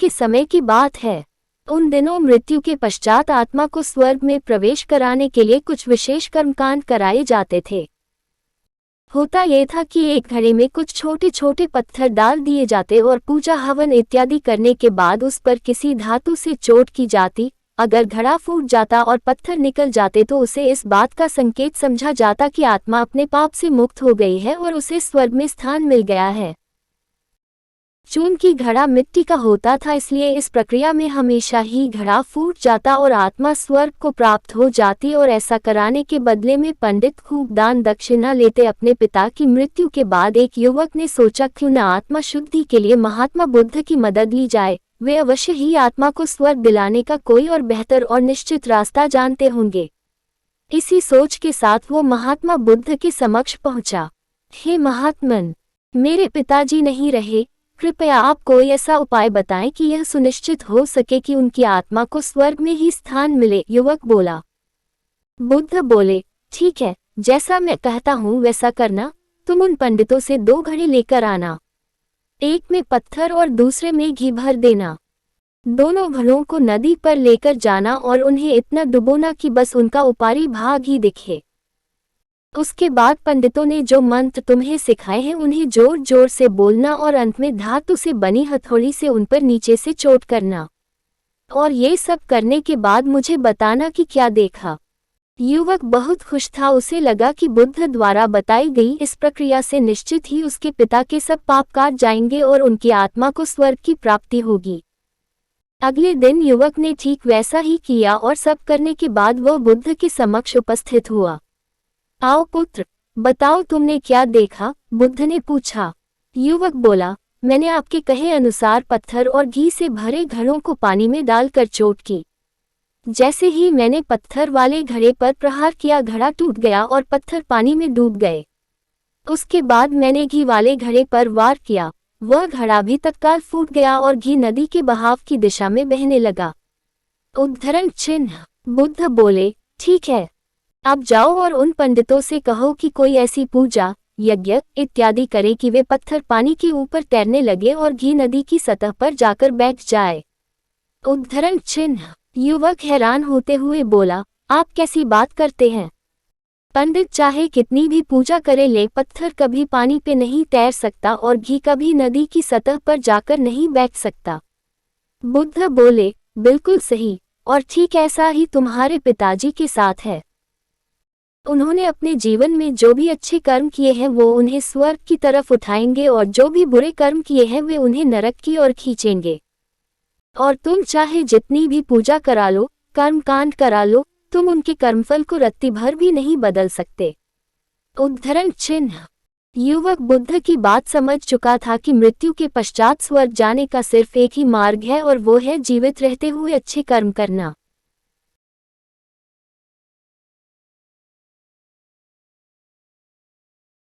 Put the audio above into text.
के समय की बात है। उन दिनों मृत्यु के पश्चात आत्मा को स्वर्ग में प्रवेश कराने के लिए कुछ विशेष कर्मकांड कराए जाते थे। होता यह था कि एक घड़े में कुछ छोटे छोटे पत्थर डाल दिए जाते और पूजा हवन इत्यादि करने के बाद उस पर किसी धातु से चोट की जाती। अगर घड़ा फूट जाता और पत्थर निकल जाते तो उसे इस बात का संकेत समझा जाता कि आत्मा अपने पाप से मुक्त हो गई है और उसे स्वर्ग में स्थान मिल गया है। चूंकि घड़ा मिट्टी का होता था, इसलिए इस प्रक्रिया में हमेशा ही घड़ा फूट जाता और आत्मा स्वर्ग को प्राप्त हो जाती। और ऐसा कराने के बदले में पंडित खूब दान दक्षिणा लेते। अपने पिता की मृत्यु के बाद एक युवक ने सोचा क्यों न आत्मा शुद्धि के लिए महात्मा बुद्ध की मदद ली जाए। वे अवश्य ही आत्मा को स्वर्ग दिलाने का कोई और बेहतर और निश्चित रास्ता जानते होंगे। इसी सोच के साथ वो महात्मा बुद्ध के समक्ष पहुंचा। हे महात्मन, मेरे पिताजी नहीं रहे, कृपया आप कोई ऐसा उपाय बताएं कि यह सुनिश्चित हो सके कि उनकी आत्मा को स्वर्ग में ही स्थान मिले। युवक बोला। बुद्ध बोले, ठीक है, जैसा मैं कहता हूँ वैसा करना। तुम उन पंडितों से 2 घड़े लेकर आना, एक में पत्थर और दूसरे में घी भर देना। दोनों घड़ों को नदी पर लेकर जाना और उन्हें इतना डुबोना कि बस उनका ऊपरी भाग ही दिखे। उसके बाद पंडितों ने जो मंत्र तुम्हें सिखाए हैं उन्हें जोर जोर से बोलना और अंत में धातु से बनी हथौड़ी से उन पर नीचे से चोट करना। और ये सब करने के बाद मुझे बताना कि क्या देखा। युवक बहुत खुश था। उसे लगा कि बुद्ध द्वारा बताई गई इस प्रक्रिया से निश्चित ही उसके पिता के सब पाप काट जाएंगे और उनकी आत्मा को स्वर्ग की प्राप्ति होगी। अगले दिन युवक ने ठीक वैसा ही किया और सब करने के बाद वह बुद्ध के समक्ष उपस्थित हुआ। आओ पुत्र, बताओ तुमने क्या देखा, बुद्ध ने पूछा। युवक बोला, मैंने आपके कहे अनुसार पत्थर और घी से भरे घड़ों को पानी में डालकर चोट की। जैसे ही मैंने पत्थर वाले घड़े पर प्रहार किया, घड़ा टूट गया और पत्थर पानी में डूब गए। उसके बाद मैंने घी वाले घड़े पर वार किया, वह घड़ा भी तत्काल फूट गया और घी नदी के बहाव की दिशा में बहने लगा। उद्धरण चिन्ह। बुद्ध बोले, ठीक है, अब जाओ और उन पंडितों से कहो कि कोई ऐसी पूजा यज्ञ इत्यादि करे कि वे पत्थर पानी के ऊपर तैरने लगे और घी नदी की सतह पर जाकर बैठ जाए। उद्धरण चिन्ह। युवक हैरान होते हुए बोला, आप कैसी बात करते हैं? पंडित चाहे कितनी भी पूजा करे ले पत्थर कभी पानी पे नहीं तैर सकता और घी कभी नदी की सतह पर जाकर नहीं बैठ सकता। बुद्ध बोले, बिल्कुल सही, और ठीक ऐसा ही तुम्हारे पिताजी के साथ है। उन्होंने अपने जीवन में जो भी अच्छे कर्म किए हैं वो उन्हें स्वर्ग की तरफ उठाएंगे और जो भी बुरे कर्म किए हैं वे उन्हें नरक की ओर खींचेंगे। और तुम चाहे जितनी भी पूजा करा लो, कर्म कांड करा लो, तुम उनके कर्मफल को रत्ती भर भी नहीं बदल सकते। उद्धरण चिन्ह। युवक बुद्ध की बात समझ चुका था कि मृत्यु के पश्चात स्वर्ग जाने का सिर्फ एक ही मार्ग है और वो है जीवित रहते हुए अच्छे कर्म करना।